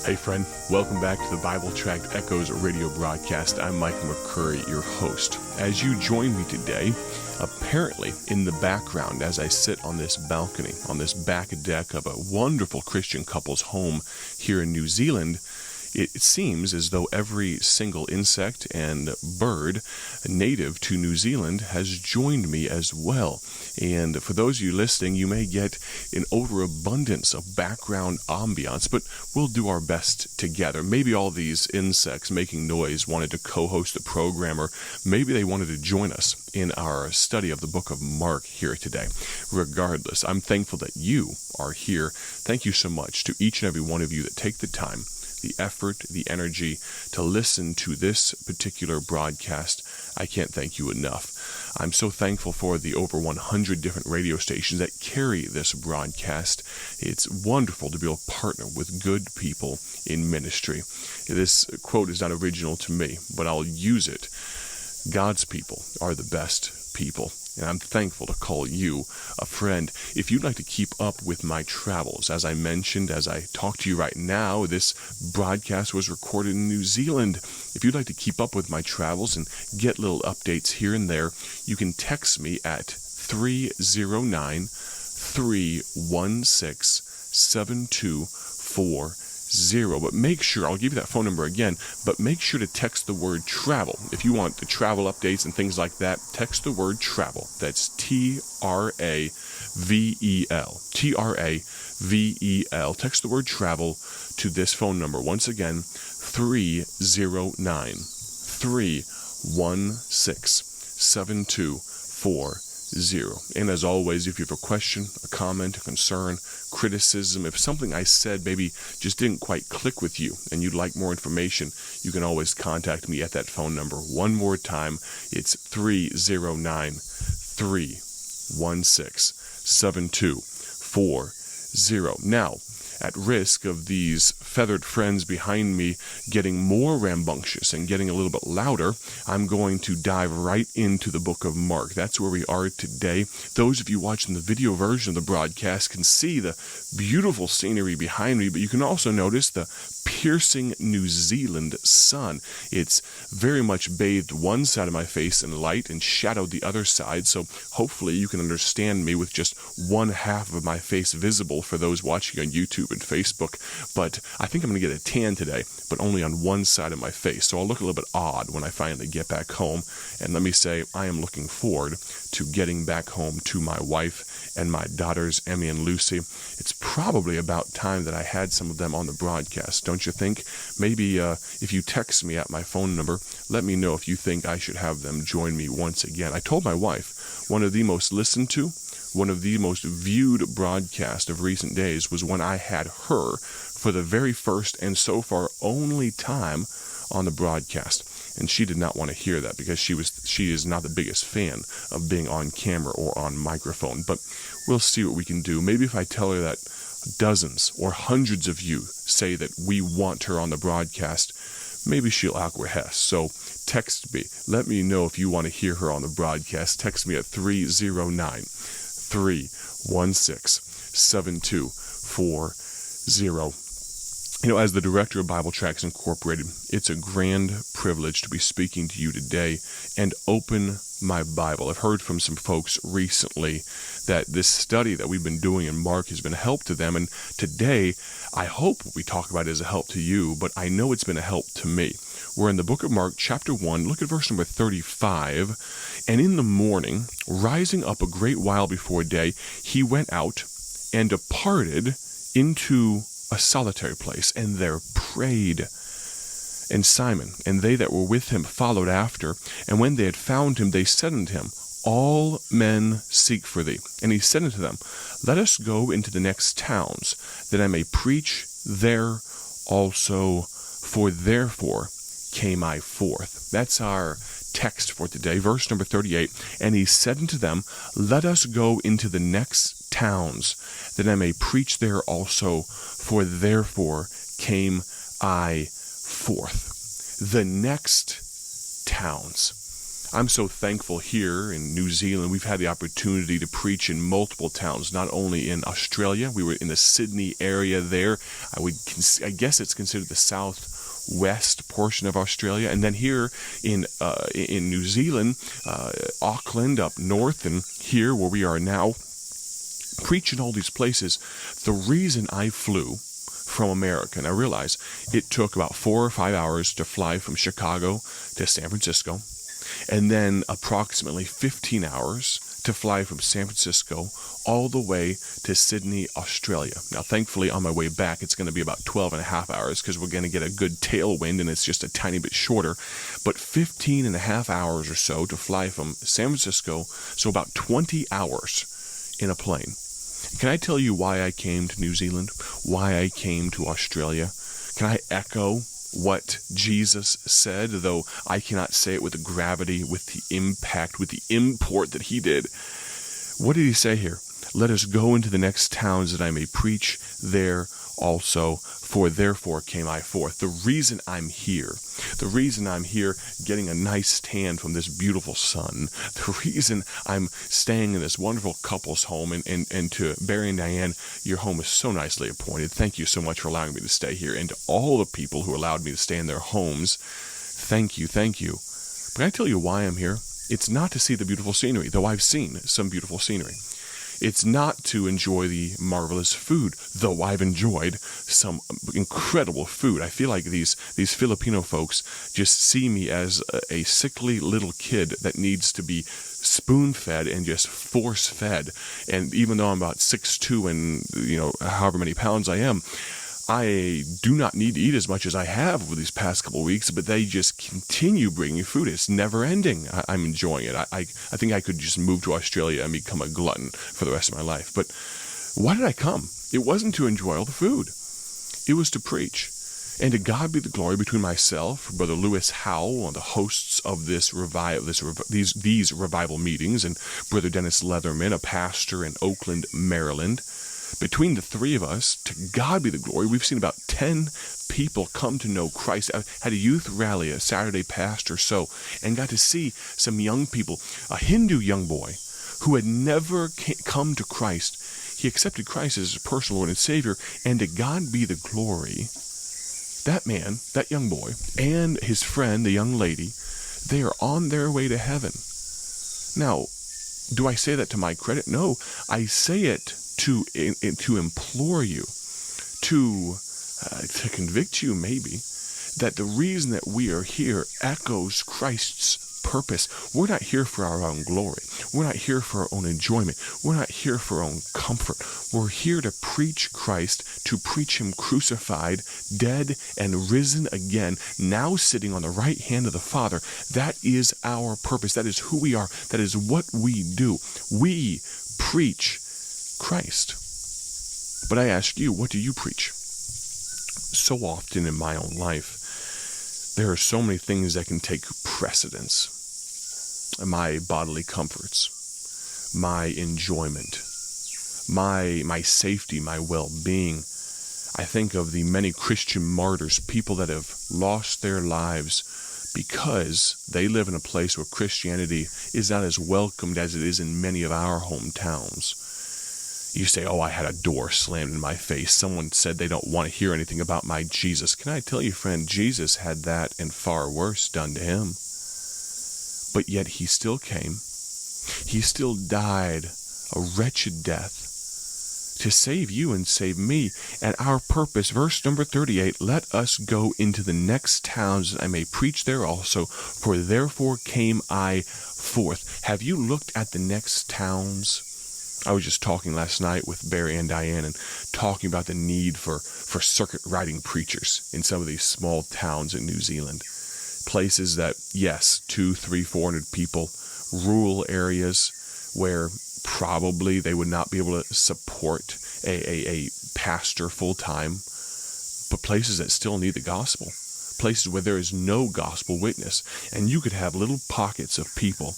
Hey friend, welcome back to the Bible Tract Echoes radio broadcast. I'm Mike McCurry, your host. As you join me today, apparently in the background as I sit on this balcony, on this back deck of a wonderful Christian couple's home here in New Zealand, it seems as though every single insect and bird native to New Zealand has joined me as well. And for those of you listening, you may get an overabundance of background ambiance, but we'll do our best together. Maybe all these insects making noise wanted to co-host the program, or maybe they wanted to join us in our study of the book of Mark here today. Regardless, I'm thankful that you are here. Thank you so much to each and every one of you that take the time, the effort, the energy to listen to this particular broadcast. I can't thank you enough. I'm so thankful for the over 100 different radio stations that carry this broadcast. It's wonderful to be able to partner with good people in ministry. This quote is not original to me, but I'll use it. God's people are the best people. And I'm thankful to call you a friend. If you'd like to keep up with my travels, as I mentioned, as I talk to you right now, this broadcast was recorded in New Zealand. If you'd like to keep up with my travels and get little updates here and there, you can text me at 309-316-7240. But make sure, I'll give you that phone number again, but make sure to text the word travel. If you want the travel updates and things like that, text the word travel. That's T-R-A-V-E-L. T-R-A-V-E-L. Text the word travel to this phone number. Once again, 309-316-7240. And as always, if you have a question, a comment, a concern, criticism, if something I said maybe just didn't quite click with you and you'd like more information, you can always contact me at that phone number. One more time, it's 309-316-7240. Now, at risk of these feathered friends behind me getting more rambunctious and getting a little bit louder, I'm going to dive right into the book of Mark. That's where we are today. Those of you watching the video version of the broadcast can see the beautiful scenery behind me, but you can also notice the piercing New Zealand sun. It's very much bathed one side of my face in light and shadowed the other side, so hopefully you can understand me with just one half of my face visible for those watching on YouTube and Facebook. But I think I'm going to get a tan today, but only on one side of my face, so I'll look a little bit odd when I finally get back home. And let me say, I am looking forward to getting back home to my wife and my daughters, Emmy and Lucy. It's probably about time that I had some of them on the broadcast, don't you think? Maybe if you text me at my phone number, let me know if you think I should have them join me once again. I told my wife, one of the most listened to, one of the most viewed broadcasts of recent days was when I had her for the very first and so far only time on the broadcast. And she did not want to hear that because she is not the biggest fan of being on camera or on microphone. But we'll see what we can do. Maybe if I tell her that dozens or hundreds of you say that we want her on the broadcast, maybe she'll acquiesce. So text me. Let me know if you want to hear her on the broadcast. Text me at 309-316-7240. You know, as the director of Bible Tracts Incorporated, it's a grand privilege to be speaking to you today and open my Bible. I've heard from some folks recently that this study that we've been doing in Mark has been a help to them, and today I hope what we talk about is a help to you, but I know it's been a help to me. We're in the book of Mark, chapter 1, look at verse number 35. And in the morning, rising up a great while before day, he went out and departed into a solitary place, and there prayed. And Simon and they that were with him followed after, and when they had found him, they said unto him, All men seek for thee. And he said unto them, Let us go into the next towns, that I may preach there also, for therefore came I forth. That's our text for today, verse number 38. And he said unto them, Let us go into the next towns, that I may preach there also, for therefore came I forth. The next towns. I'm so thankful here in New Zealand. We've had the opportunity to preach in multiple towns, not only in Australia. We were in the Sydney area there. I guess it's considered the southwest portion of Australia. And then here in New Zealand, Auckland up north, and here where we are now, preaching all these places. The reason I flew from America, and I realize it took about 4 or 5 hours to fly from Chicago to San Francisco, and then approximately 15 hours to fly from San Francisco all the way to Sydney, Australia. Now, thankfully, on my way back, it's going to be about 12 and a half hours because we're going to get a good tailwind and it's just a tiny bit shorter. But 15 and a half hours or so to fly from San Francisco, so about 20 hours in a plane. Can I tell you why I came to New Zealand? Why I came to Australia? Can I echo what Jesus said, though I cannot say it with the gravity, with the impact, with the import that he did? What did he say here? Let us go into the next towns that I may preach there also, for therefore came I forth. The reason I'm here getting a nice tan from this beautiful sun, the reason I'm staying in this wonderful couple's home, and to Barry and Diane, your home is so nicely appointed. Thank you so much for allowing me to stay here. And to all the people who allowed me to stay in their homes, thank you. But can I tell you why I'm here? It's not to see the beautiful scenery, though I've seen some beautiful scenery. It's not to enjoy the marvelous food, though I've enjoyed some incredible food. I feel like these Filipino folks just see me as a sickly little kid that needs to be spoon-fed and just force-fed. And even though I'm about 6'2" and, however many pounds I am, I do not need to eat as much as I have over these past couple of weeks, but they just continue bringing food. It's never ending. I'm enjoying it. I think I could just move to Australia and become a glutton for the rest of my life. But why did I come? It wasn't to enjoy all the food. It was to preach. And to God be the glory between myself, Brother Lewis Howell, one of the hosts of these revival meetings, and Brother Dennis Leatherman, a pastor in Oakland, Maryland. Between the three of us, to God be the glory, we've seen about 10 people come to know Christ. I had a youth rally, a Saturday past or so, and got to see some young people. A Hindu young boy who had never come to Christ. He accepted Christ as his personal Lord and Savior, and to God be the glory. That man, that young boy, and his friend, the young lady, they are on their way to heaven. Now, do I say that to my credit? No, I say it to implore you, to convict you maybe, that the reason that we are here echoes Christ's purpose. We're not here for our own glory. We're not here for our own enjoyment. We're not here for our own comfort. We're here to preach Christ, to preach him crucified, dead, and risen again, now sitting on the right hand of the Father. That is our purpose. That is who we are. That is what we do. We preach Christ. But I ask you, what do you preach? So often in my own life, there are so many things that can take precedence. My bodily comforts, my enjoyment, my safety, my well-being. I think of the many Christian martyrs, people that have lost their lives because they live in a place where Christianity is not as welcomed as it is in many of our hometowns. You say, oh, I had a door slammed in my face. Someone said they don't want to hear anything about my Jesus. Can I tell you, friend, Jesus had that and far worse done to him. But yet he still came. He still died a wretched death to save you and save me. And our purpose, verse number 38, let us go into the next towns that I may preach there also, for therefore came I forth. Have you looked at the next towns? I was just talking last night with Barry and Diane and talking about the need for circuit riding preachers in some of these small towns in New Zealand. Places that, yes, 200, 300, 400 people, rural areas where probably they would not be able to support a pastor full-time, but places that still need the gospel. Places where there is no gospel witness. And you could have little pockets of people.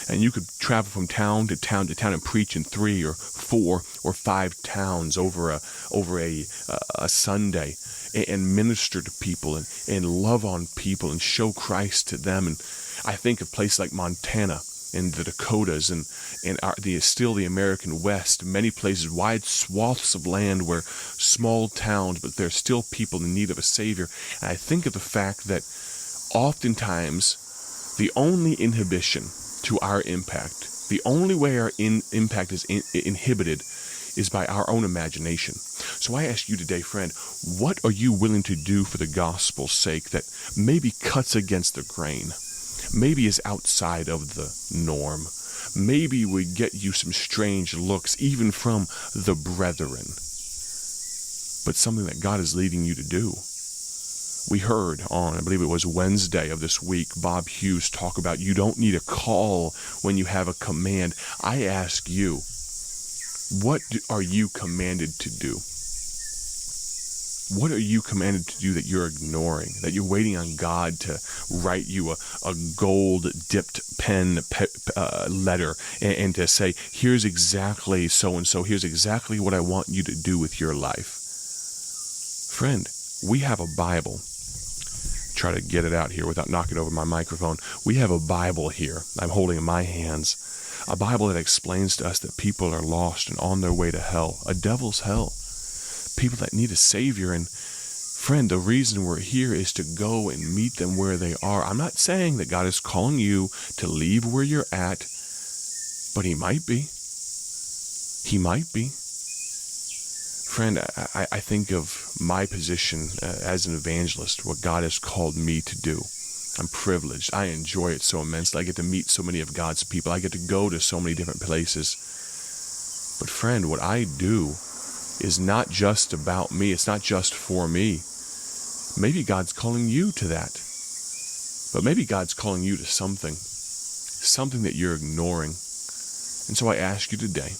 And you could travel from town to town to town and preach in 3 or 4 or 5 towns over a Sunday, and minister to people and love on people and show Christ to them. And I think of places like Montana and the Dakotas and still the American West, many places, wide swaths of land where small towns, but there's still people in need of a Savior. And I think of the fact that oftentimes the only inhibition to our impact, the only way our impact is inhibited, is by our own imagination. So I ask you today, friend, what are you willing to do for the gospel's sake that maybe cuts against the grain, maybe is outside of the norm, maybe would get you some strange looks even from the brethren, but something that God is leading you to do? We heard on, I believe it was Wednesday of this week, Bob Hughes talk about you don't need a call when you have a command. I ask you, what are you commanded to do? What are you commanded to do that you're ignoring, that you're waiting on God to write you a gold-dipped pen letter and to say, here's exactly so-and-so, here's exactly what I want you to do with your life? Friend, we have a Bible. Try to get it out here without knocking over my microphone. We have a Bible here I'm holding in my hands. A Bible that explains to us that people are lost and on their way to hell, a devil's hell. People that need a Savior. And friend, the reason we're here is to go and meet them where they are. I'm not saying that God is calling you to leave where you're at, but He might be. He might be. Friend, I think of my position as an evangelist, what God has called me to do. I'm privileged. I enjoy it so immensely. I get to meet so many of God's people. I get to go to so many different places. But friend, what I do is not just about me. It's not just for me. Maybe God's calling you to that. But maybe God's calling you to something that you're ignoring. And so I ask you today,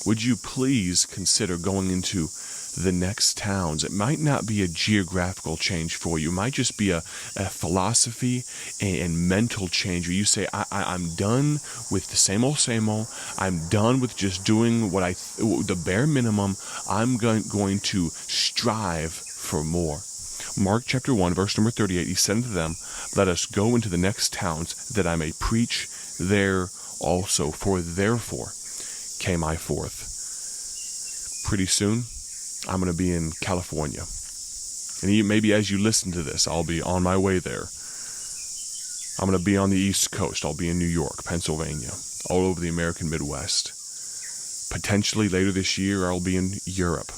would you please consider going into the next towns? It might not be a geographical change for you. It might just be a philosophy and mental change where you say, I'm done with the same old. I'm done with just doing the bare minimum. I'm going to strive for more. Mark chapter 1, verse number 38, He said unto them, let us go into the next towns, that I may preach there also. For therefore came I forth. Pretty soon, I'm going to be in California. And maybe as you listen to this, I'll be on my way there. I'm going to be on the East Coast. I'll be in New York, Pennsylvania, all over the American Midwest. Potentially later this year, I'll be in Europe.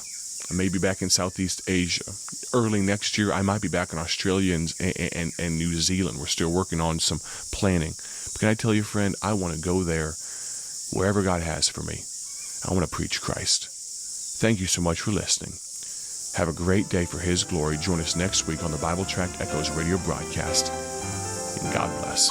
I may be back in Southeast Asia. Early next year, I might be back in Australia and New Zealand. We're still working on some planning. But can I tell you, friend, I want to go there wherever God has for me. I want to preach Christ. Thank you so much for listening. Have a great day for His glory. Join us next week on the Bible Tract Echoes radio broadcast. And God bless.